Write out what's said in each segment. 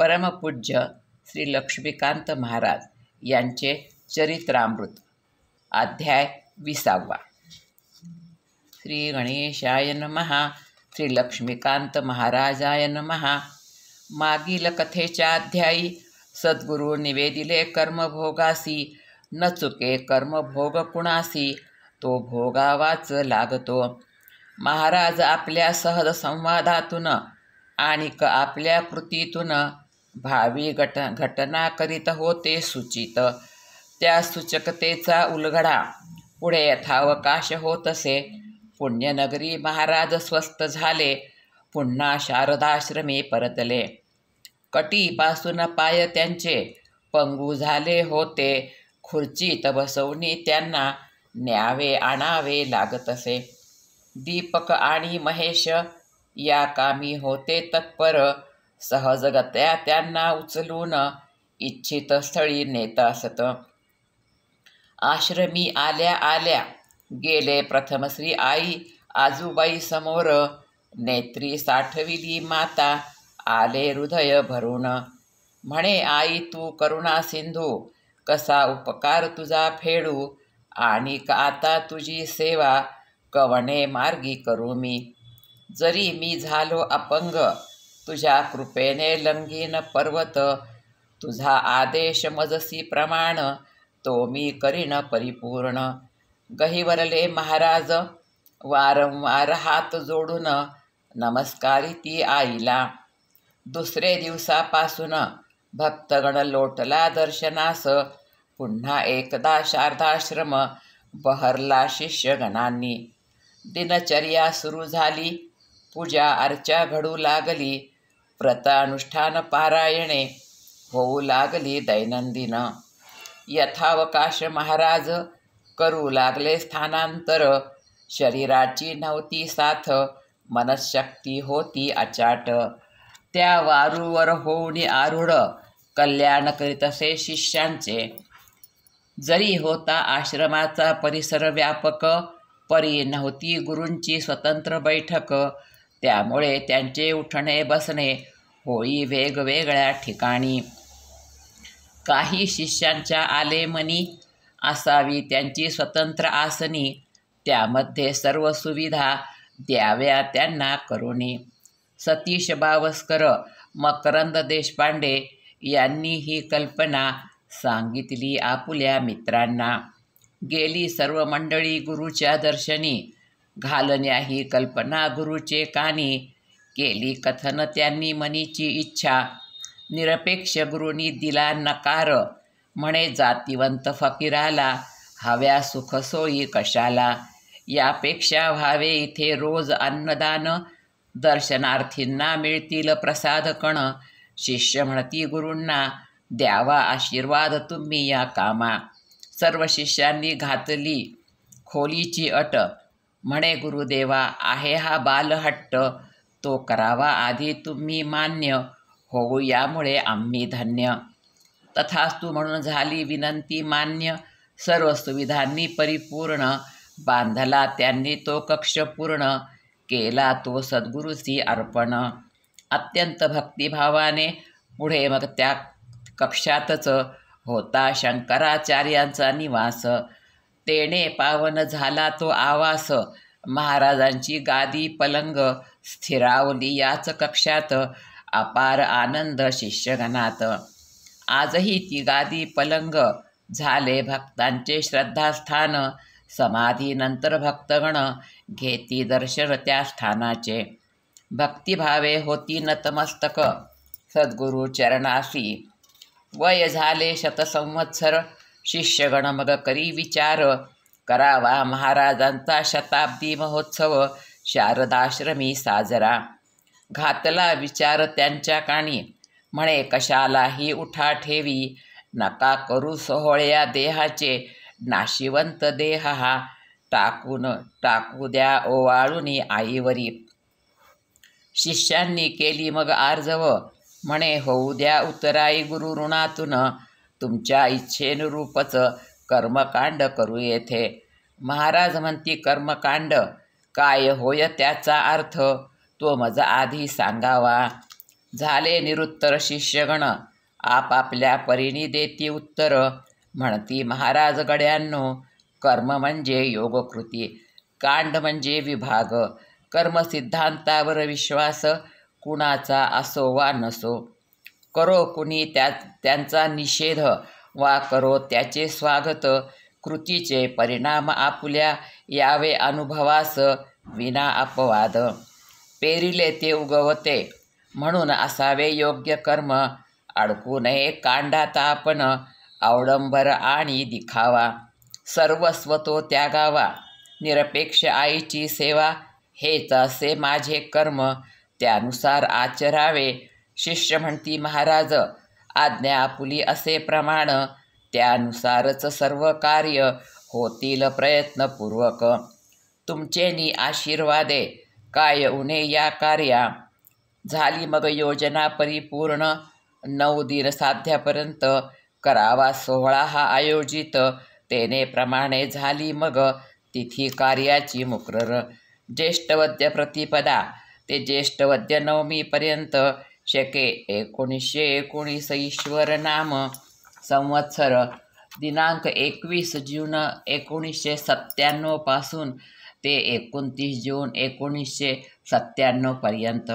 परमपूज्य श्री लक्ष्मीकांत महाराज यांचे चरित्रामृत. अध्याय 20. श्री गणेशाय नमः. श्री लक्ष्मीकांत महाराजाय नमः. मागील कथेच्या अध्यायी सद्गुरू निवेदिले कर्मभोगासी, न चुके कर्मभोग कुणासी, तो भोगावाच लागतो. महाराज आपल्या सहज संवादातून आणिक आपल्या कृतीतून भावी घटना करीत होते सूचित. त्या सूचकतेचा उलगडा पुढे यथावकाश होत असे. पुण्यनगरी महाराज स्वस्थ झाले, पुन्हा शारदाश्रमी परतले. कटीपासून पाय त्यांचे पंगू झाले होते. खुर्चीत बसवून त्यांना न्यावे आणावे लागत असे. दीपक आणि महेश या कामी होते तत्पर. सहजगत्या त्यांना उचलून इच्छित स्थळी नेत असत. आश्रमी आल्या आल्या गेले प्रथम श्री आई आजूबाई समोर. नेत्री साठविली माता, आले हृदय भरून. म्हणे आई तू करुणा सिंधू, कसा उपकार तुझा फेडू. आणि आता तुझी सेवा कवणे मार्गी करू मी. जरी मी झालो अपंग, तुझ्या कृपेने लंघीन पर्वत. तुझा आदेश मजसी प्रमाण, तो मी करीन परिपूर्ण. गहिवरले महाराज वारंवार हात जोडून, नमस्कारी ती आईला. दुसरे दिवसापासून भक्तगण लोटला दर्शनास. पुन्हा एकदा शारदाश्रम बहरला शिष्यगणांनी. दिनचर्या सुरू झाली, पूजा अर्चा घडू लागली. व्रतानुष्ठान पारायणे होऊ लागली दैनंदिन. यथावकाश महाराज करू लागले स्थानांतर. शरीराची नव्हती साथ, मनशक्ती होती अचाट. त्या वारूवर होऊन आरूढ कल्याण करीत असे शिष्यांचे. जरी होता आश्रमाचा परिसर व्यापक, परी नव्हती गुरूंची स्वतंत्र बैठक. त्यामुळे त्यांचे उठणे बसणे होई वेगवेगळ्या ठिकाणी. काही शिष्यांच्या आलेमनी असावी त्यांची स्वतंत्र आसनी. त्यामध्ये सर्व सुविधा द्याव्या त्यांना करुणी. सतीश बावस्कर, मकरंद देशपांडे यांनी ही कल्पना सांगितली आपुल्या मित्रांना. गेली सर्व मंडळी गुरुच्या दर्शनी. घालण्या ही कल्पना गुरुचे कानी. केली कथन त्यांनी मनीची इच्छा. निरपेक्ष गुरुनी दिला नकार. म्हणे जातिवंत फकीराला, हव्या सुखसोयी कशाला. यापेक्षा व्हावे इथे रोज अन्नदान. दर्शनार्थींना मिळतील प्रसाद कण. शिष्य म्हणती गुरूंना, द्यावा आशीर्वाद तुम्ही या कामा. सर्व शिष्यांनी घातली खोलीची अट. म्हणे गुरुदेवा आहे हा बालहट्ट, तो करावा आधी तुम्ही मान्य. होऊ यामुळे आम्ही धन्य. तथास्तु म्हणून झाली विनंती मान्य. सर्व सुविधांनी परिपूर्ण. बांधला त्यांनी तो कक्ष पूर्ण. केला तो सद्गुरूसी अर्पण. अत्यंत भक्तिभावाने पुढे मग त्या कक्षातच होता शंकराचार्यांचा निवास. तेणे पावन झाला तो आवास. महाराजांची गादी पलंग स्थिरावली याच कक्षात. अपार आनंद शिष्यगणात. आजही ती गादी पलंग झाले भक्तांचे श्रद्धास्थान. समाधीनंतर भक्तगण घेती दर्शन त्या स्थानाचे. भक्तिभावे होती नतमस्तक सद्गुरु चरणासी. वय झाले शतसंवत्सर, शिष्यगण मग करी विचार. करावा महाराजांचा शताब्दी महोत्सव शारदाश्रमी साजरा. घातला विचार त्यांच्या कानी. म्हणे कशालाही उठा ठेवी. नका करू सोहळ्या देहाचे. नाशिवंत देह हा टाकू द्या ओवाळून आईवरी. शिष्यांनी केली मग आर्जव. म्हणे होऊ द्या उतराई गुरु ऋणातून. तुमच्या इच्छेनुरूपच कर्मकांड करू येथे. महाराज म्हणती कर्मकांड काय होय त्याचा अर्थ, तो मज आधी सांगावा. झाले निरुत्तर शिष्यगण, आपापल्या परीने देती उत्तर. म्हणती महाराज गड्यांनो, कर्म म्हणजे योगकृती, कांड म्हणजे विभाग. कर्मसिद्धांतावर विश्वास, कुणाचा असो वा नसो. करो कुणी त्यांचा निषेध, वा करो त्याचे स्वागत. कृतीचे परिणाम आपुल्या यावे अनुभवास, विना अपवाद. पेरिले ते उगवते, म्हणून असावे योग्य कर्म. अडकू नये कांडात आपण, अवडंबर आणि दिखावा. सर्वस्व तो त्यागावा, निरपेक्ष आईची सेवा. हेच असे माझे कर्म, त्यानुसार आचरावे. शिष्य म्हणती महाराज, आज्ञा आपुली असे प्रमाण. त्यानुसारच सर्व कार्य होतील प्रयत्नपूर्वक. तुमचेनी आशीर्वादे, काय उणे या कार्या. झाली मग योजना परिपूर्ण, 9 दिन साध्यापर्यंत करावा सोहळा हा आयोजित. तेने प्रमाणे झाली मग तिथी कार्याची मुक्रर. ज्येष्ठवद्य प्रतिपदा ते ज्येष्ठवद्य नवमीपर्यंत शके 1919 ईश्वर नाम संवत्सर. दिनांक 21 जून 1997 पासून ते 29 जून 1997 पर्यंत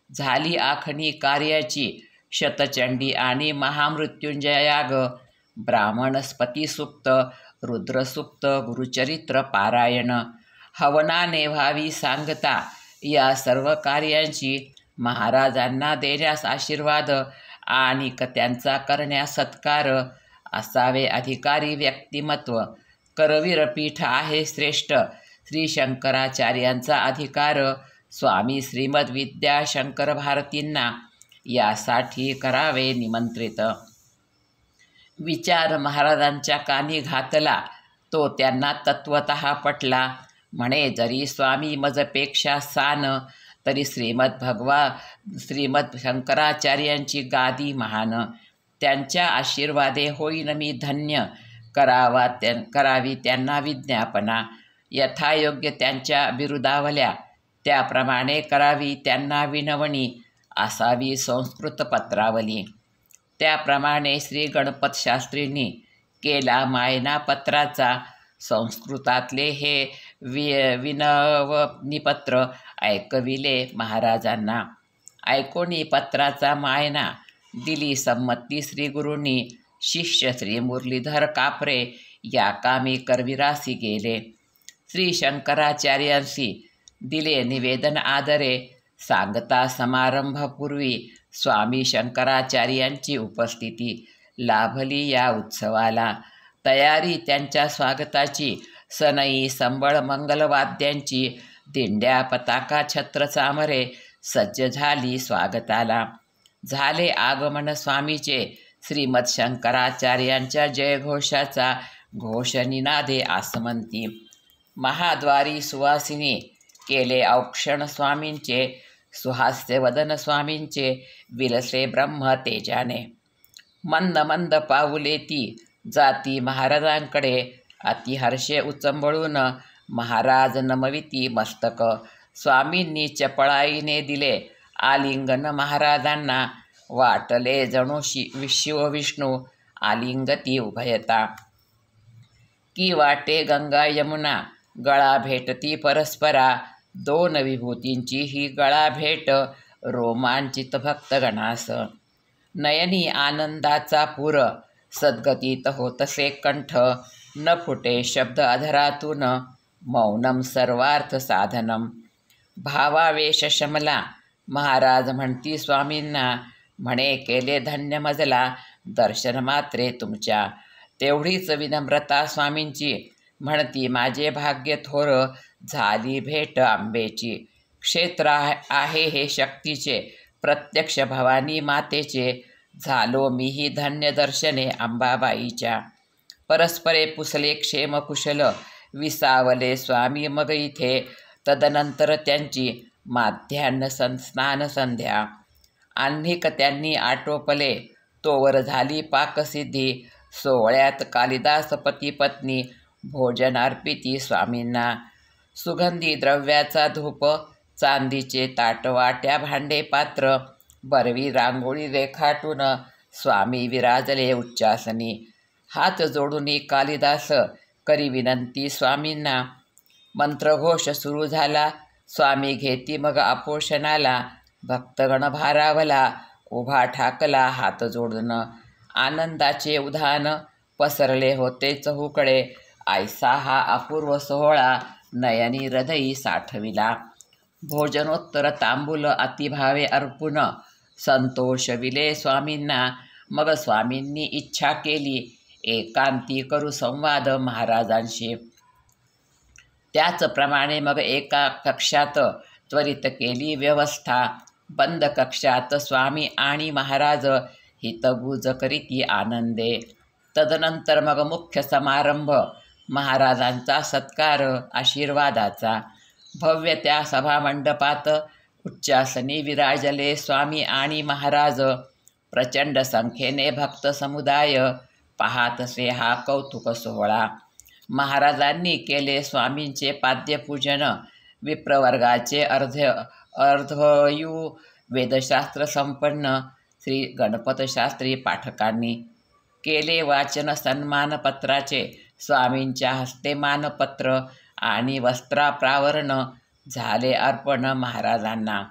झाली आखणी कार्याची. शतचंडी आणि महामृत्युंजयाग, ब्राह्मण स्पतिसूक्त, रुद्रसूक्त, गुरुचरित्र पारायण. हवनाने व्हावी सांगता या सर्व कार्यांची. महाराजांना देण्यास आशीर्वाद आणि त्यांचा करण्यास सत्कार. असावे अधिकारी व्यक्तिमत्व. करवीर पीठ आहे श्रेष्ठ, श्री शंकराचार्यांचा अधिकार. स्वामी श्रीमद विद्याशंकर भारतींना यासाठी करावे निमंत्रित. विचार महाराजांच्या कानी घातला, तो त्यांना तत्वतः पटला. म्हणे जरी स्वामी मजपेक्षा सान, तरी श्रीमद शंकराचार्यांची गादी महान. त्यांच्या आशीर्वादे होईन मी धन्य, करावी त्यांना विज्ञापना. यथायोग्य त्यांच्या बिरुदावल्या, त्याप्रमाणे करावी त्यांना विनवणी. असावी संस्कृत पत्रावली. त्याप्रमाणे श्री गणपत शास्त्रींनी केला मायना पत्राचा. संस्कृतातले हे विनवनीपत्र ऐकविले महाराजांना. ऐकोनी पत्राचा मायना, दिली संमती श्रीगुरूंनी. शिष्य श्री मुरलीधर कापरे या कामी करविरासी गेले. श्री शंकराचार्यांशी दिले निवेदन आदरे. सांगता समारंभपूर्वी स्वामी शंकराचार्यांची उपस्थिती लाभली या उत्सवाला. तयारी त्यांच्या स्वागताची, सनई संबळ मंगलवाद्यांची. दिंड्या पताका छत्र चामरे सज्ज झाली स्वागताला. झाले आगमन स्वामीचे, श्रीमद शंकराचार्यांच्या जयघोषाचा घोष निनादे आसमंती. महाद्वारी सुवासिनी केले औक्षण स्वामींचे. सुहास्य वदन स्वामींचे विलसे ब्रह्म तेजाने. मंद मंद पाऊले ती जाती महाराजांकडे. अतिहर्षे उचंबळून महाराज नमविती मस्तक. स्वामींनी चपळाईने दिले आलिंगन महाराजांना. वाटले जणू शिव विष्णू आलिंगती उभयता. की वाटे गंगा यमुना गळा भेटती परस्परा. 2 विभूतींची ही गळा भेट रोमांचित भक्तगणास. नयनी आनंदाचा पूर सद्गतीत होतसे कंठ. न फुटे शब्द अधरातून मौनम सर्वार्थ साधनम. भावावेश शमला महाराज म्हणती स्वामींना. म्हणे केले धन्य मजला दर्शन मात्रे तुमच्या. तेवढीच विनम्रता स्वामींची. म्हणती माझे भाग्य थोर झाली भेट आंबेची. क्षेत्र आहे हे शक्तीचे प्रत्यक्ष भवानी मातेचे. झालो मीही धन्य दर्शने अंबाबाईच्या. परस्परे पुसले क्षेम कुशल विसावले स्वामी मग इथे. तदनंतर त्यांची माध्यान्ह स्नान संध्या. आन्निक त्यांनी आटोपले तोवर झाली पाकसिद्धी. सोहळ्यात कालिदास पती पत्नी भोजन अर्पिती स्वामींना. सुगंधी द्रव्याचा धूप चांदीचे ताट वाट्या भांडे पात्र. बरवी रांगोळी रेखाटून स्वामी विराजले उच्चासनी. हात जोडून कालिदास करी विनंती स्वामींना. मंत्रघोष सुरू झाला, स्वामी घेती मग आपोषणाला. भक्तगण भारावला, उभा ठाकला हात जोडून. आनंदाचे उधाण पसरले होते चहूकडे. ऐसा हा अपूर्व सोहळा नयनी हृदयी साठविला. भोजनोत्तर तांबूल अतिभावे अर्पून संतोष विले स्वामींना. मग स्वामींनी इच्छा केली, एकांती करू संवाद महाराजांशी. त्याचप्रमाणे मग एका कक्षात त्वरित केली व्यवस्था. बंद कक्षात स्वामी आणि महाराज हितगुज करीती आनंदे. तदनंतर मग मुख्य समारंभ, महाराजांचा सत्कार आशीर्वादाचा. भव्य त्या सभामंडपात उच्चासनी विराजले स्वामी आणि महाराज. प्रचंड संख्येने भक्त समुदाय पाहातसे हा कौतुक सोहळा. महाराजांनी केले स्वामींचे पाद्यपूजन. विप्रवर्गाचे अर्धयू वेदशास्त्र संपन्न श्री गणपतशास्त्री पाठकांनी केले वाचन सन्मानपत्राचे. स्वामींच्या हस्ते मानपत्र आणि वस्त्राप्रावरण झाले अर्पण महाराजांना.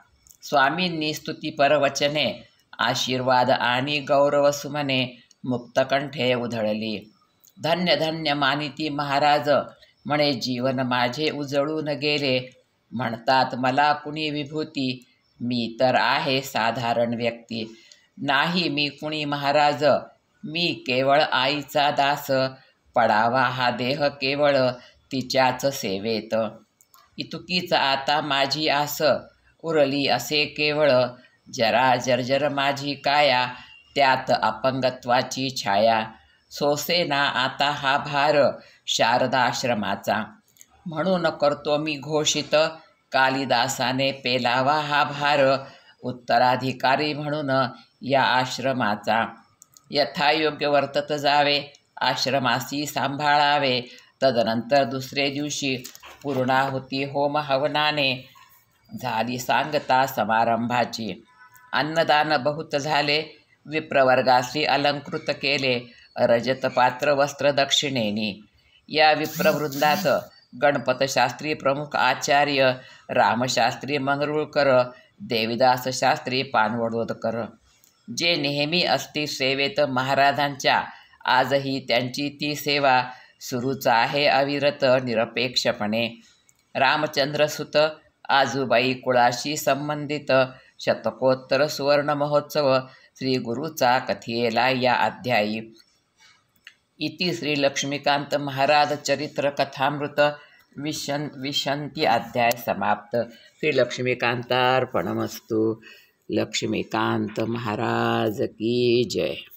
स्वामींनी स्तुतीपर वचने, आशीर्वाद आणि गौरवसुमने मुक्तकंठे उधळली. धन्य धन्य मानिती महाराज, म्हणे जीवन माझे उजळून गेले. म्हणतात मला कुणी विभूती, मी तर आहे साधारण व्यक्ती. नाही मी कुणी महाराज, मी केवळ आईचा दास. पडावा हा देह केवळ तिच्याच सेवेत. इतुकीच आता माझी आस, उरली असे केवळ. जरा जर्जर माझी काया, त्यात अपंगत्वाची छाया. सोसेना आता हा भार शारदाश्रमाचा. म्हणून करतो मी घोषित, कालिदासाने पेलावा हा भार. उत्तराधिकारी म्हणून या आश्रमाचा. यथायोग्य वर्तत जावे, आश्रमासी सांभाळावे. तदनंतर दुसरे दिवशी पूर्णाहुती होम हवनाने झाली सांगता समारंभाची. अन्नदान बहुत झाले, विप्रवर्गासी अलंकृत केले रजतपात्र वस्त्र दक्षिणेनी. या विप्रवृंदात गणपतशास्त्री प्रमुख आचार्य, रामशास्त्री मंगरुळकर, देविदास शास्त्री पानवडोदकर, जे नेहमी असती सेवेत महाराजांच्या. आजही त्यांची ती सेवा सुरूच आहे अविरत निरपेक्षपणे. रामचंद्रसुत आजूबाई कुळाशी संबंधित शतकोत्तर सुवर्ण महोत्सव श्री गुरुचा कथियेला या अध्यायी. इति श्री लक्ष्मीकांत महाराज चरित्र कथामृत विशंती अध्याय समाप्त. श्री लक्ष्मीकांतार्पणमस्तु. लक्ष्मीकांत महाराज की जय.